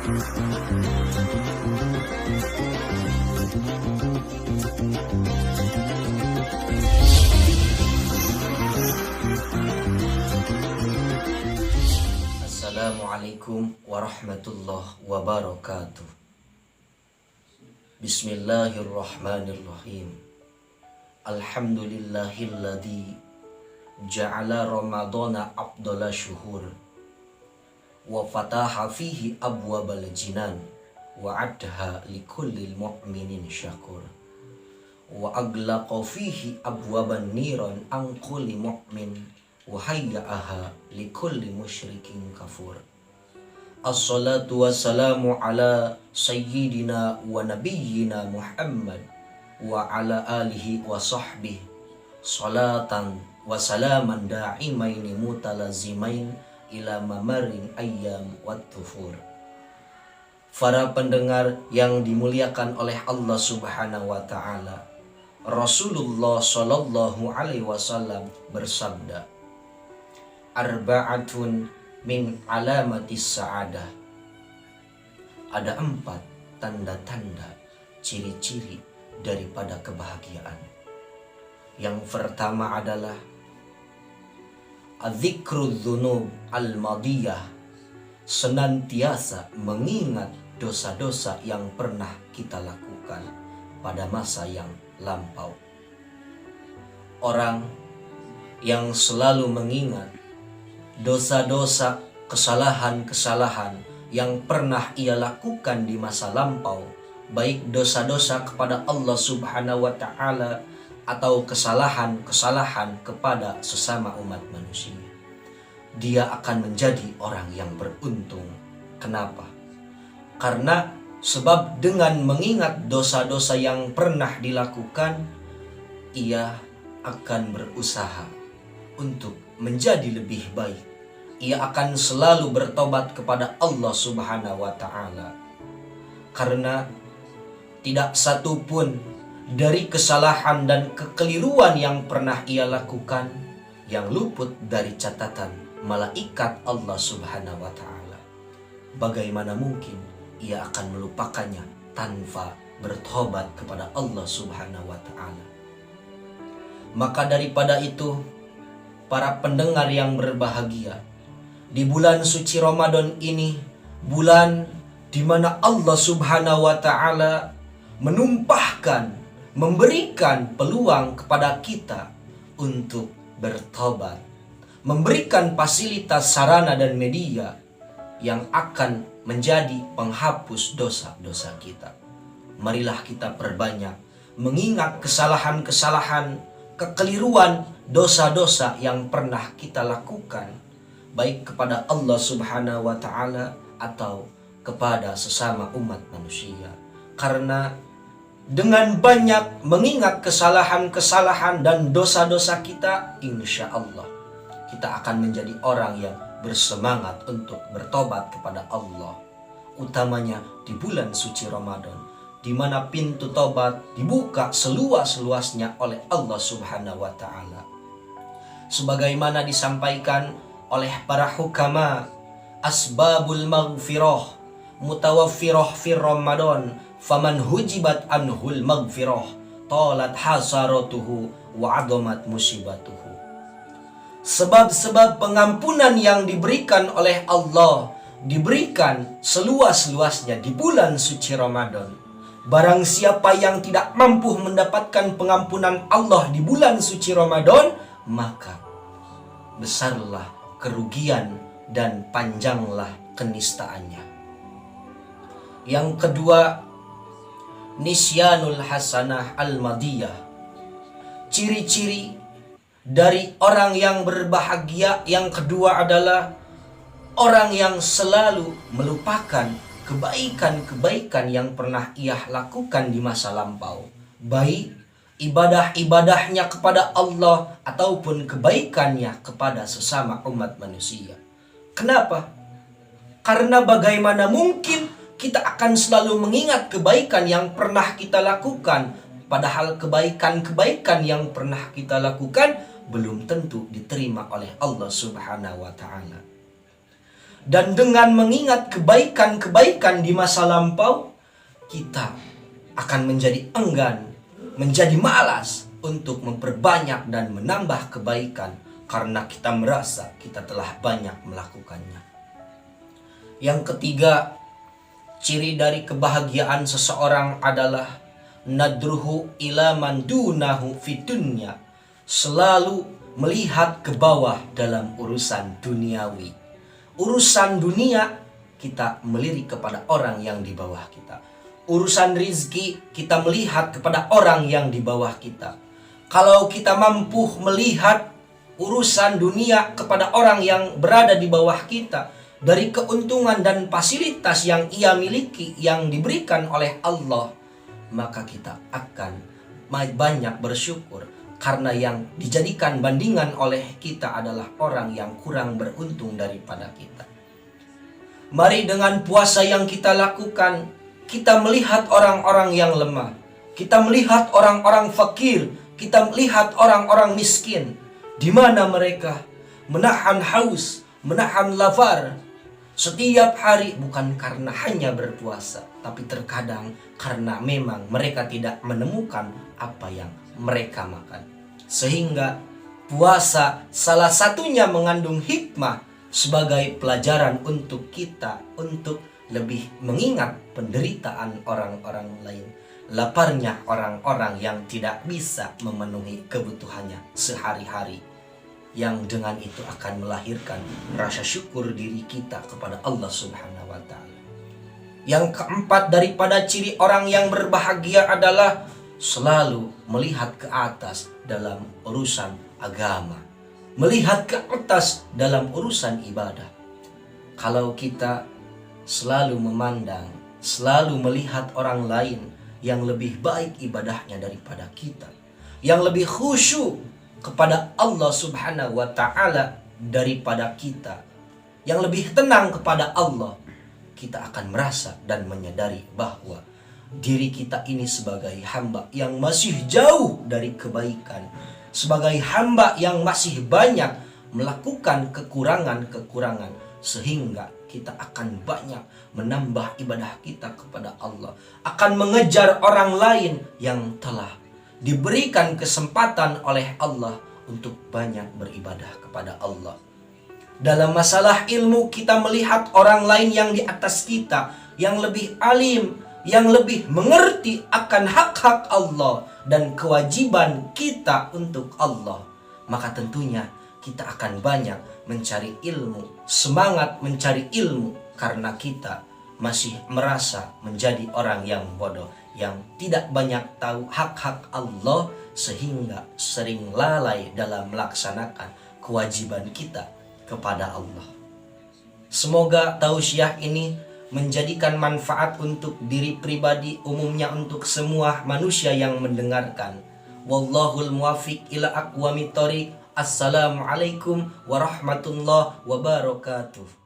Assalamualaikum warahmatullahi wabarakatuh. Bismillahirrahmanirrahim. Alhamdulillahilladzi ja'ala ramadhana afdhala syuhur wa fataha fihi abwabal jinan wa adha likullil mu'minin syakur wa aglaqa fihi abwaban niran an kulli mu'min wa hayya'aha likulli musyrikin kafur. Assalatu wassalamu ala sayyidina wa nabiyyina Muhammad wa ala alihi wa sahbihi salatan wa salaman da'imaini mutalazimain ila mamarin ayyam wat tufur. Para pendengar yang dimuliakan oleh Allah Subhanahu wa taala, Rasulullah sallallahu alaihi wasallam bersabda, arba'atun min alamatis sa'adah. Ada 4 tanda-tanda, ciri-ciri daripada kebahagiaan. Yang pertama adalah adzikru dzunub al-madiyah, senantiasa mengingat dosa-dosa yang pernah kita lakukan pada masa yang lampau. Orang yang selalu mengingat dosa-dosa, kesalahan-kesalahan yang pernah ia lakukan di masa lampau, baik dosa-dosa kepada Allah Subhanahu wa taala atau kesalahan-kesalahan kepada sesama umat manusia, dia akan menjadi orang yang beruntung. Kenapa? Karena sebab dengan mengingat dosa-dosa yang pernah dilakukan, ia akan berusaha untuk menjadi lebih baik. Ia akan selalu bertobat kepada Allah Subhanahu wa taala. Karena tidak satu pun dari kesalahan dan kekeliruan yang pernah ia lakukan yang luput dari catatan malaikat Allah Subhanahu wa taala. Bagaimana mungkin ia akan melupakannya tanpa bertobat kepada Allah Subhanahu wa taala? Maka daripada itu, para pendengar yang berbahagia, di bulan suci Ramadan ini, bulan di mana Allah Subhanahu wa taala memberikan peluang kepada kita untuk bertobat, memberikan fasilitas sarana dan media yang akan menjadi penghapus dosa-dosa kita. Marilah kita perbanyak mengingat kesalahan-kesalahan, kekeliruan, dosa-dosa yang pernah kita lakukan, baik kepada Allah Subhanahu wa taala atau kepada sesama umat manusia. Karena dengan banyak mengingat kesalahan-kesalahan dan dosa-dosa kita, insya Allah kita akan menjadi orang yang bersemangat untuk bertobat kepada Allah. Utamanya di bulan suci Ramadan, di mana pintu tobat dibuka seluas-luasnya oleh Allah Subhanahu wa taala. Sebagaimana disampaikan oleh para hukama, asbabul maghfirah mutawaffirah fir Ramadan, faman hujibat anhul maghfirah talat hasaratuhu wa adomat musibatuhu. Sebab-sebab pengampunan yang diberikan oleh Allah diberikan seluas-luasnya di bulan suci Ramadan. Barang siapa yang tidak mampu mendapatkan pengampunan Allah di bulan suci Ramadan, maka besarlah kerugian dan panjanglah kenistaannya. Yang kedua, nisyanul hasanah al-madiyah. Ciri-ciri dari orang yang berbahagia yang kedua adalah orang yang selalu melupakan kebaikan-kebaikan yang pernah ia lakukan di masa lampau, baik ibadah-ibadahnya kepada Allah ataupun kebaikannya kepada sesama umat manusia. Kenapa? Karena bagaimana mungkin kita akan selalu mengingat kebaikan yang pernah kita lakukan, padahal kebaikan-kebaikan yang pernah kita lakukan belum tentu diterima oleh Allah Subhanahu wa taala. Dan dengan mengingat kebaikan-kebaikan di masa lampau, kita akan menjadi enggan, menjadi malas untuk memperbanyak dan menambah kebaikan karena kita merasa kita telah banyak melakukannya. Yang ketiga, ciri dari kebahagiaan seseorang adalah nadruhu ila man dunahu fitunya, selalu melihat ke bawah dalam urusan duniawi. Urusan dunia, kita melirik kepada orang yang di bawah kita. Urusan rizki, kita melihat kepada orang yang di bawah kita. Kalau kita mampu melihat urusan dunia kepada orang yang berada di bawah kita, dari keuntungan dan fasilitas yang ia miliki, yang diberikan oleh Allah, maka kita akan banyak bersyukur. Karena yang dijadikan bandingan oleh kita adalah orang yang kurang beruntung daripada kita. Mari dengan puasa yang kita lakukan, kita melihat orang-orang yang lemah. Kita melihat orang-orang fakir. Kita melihat orang-orang miskin. Di mana mereka menahan haus, menahan lapar setiap hari, bukan karena hanya berpuasa, tapi terkadang karena memang mereka tidak menemukan apa yang mereka makan. Sehingga puasa salah satunya mengandung hikmah sebagai pelajaran untuk kita untuk lebih mengingat penderitaan orang-orang lain, laparnya orang-orang yang tidak bisa memenuhi kebutuhannya sehari-hari, yang dengan itu akan melahirkan rasa syukur diri kita kepada Allah Subhanahu wa Ta'ala. Yang keempat daripada ciri orang yang berbahagia adalah selalu melihat ke atas dalam urusan agama, melihat ke atas dalam urusan ibadah. Kalau kita selalu memandang, selalu melihat orang lain yang lebih baik ibadahnya daripada kita, yang lebih khusyuk kepada Allah Subhanahu wa Ta'ala daripada kita, yang lebih tenang kepada Allah, kita akan merasa dan menyadari bahwa diri kita ini sebagai hamba yang masih jauh dari kebaikan, sebagai hamba yang masih banyak melakukan kekurangan-kekurangan, sehingga kita akan banyak menambah ibadah kita kepada Allah, akan mengejar orang lain yang telah diberikan kesempatan oleh Allah untuk banyak beribadah kepada Allah. Dalam masalah ilmu, kita melihat orang lain yang di atas kita, yang lebih alim, yang lebih mengerti akan hak-hak Allah dan kewajiban kita untuk Allah. Maka tentunya kita akan banyak mencari ilmu, semangat mencari ilmu, karena kita masih merasa menjadi orang yang bodoh, yang tidak banyak tahu hak-hak Allah, sehingga sering lalai dalam melaksanakan kewajiban kita kepada Allah. Semoga tausiah ini menjadikan manfaat untuk diri pribadi, umumnya untuk semua manusia yang mendengarkan. Wallahul muwaffiq ila aqwamit thoriq. Assalamualaikum warahmatullahi wabarakatuh.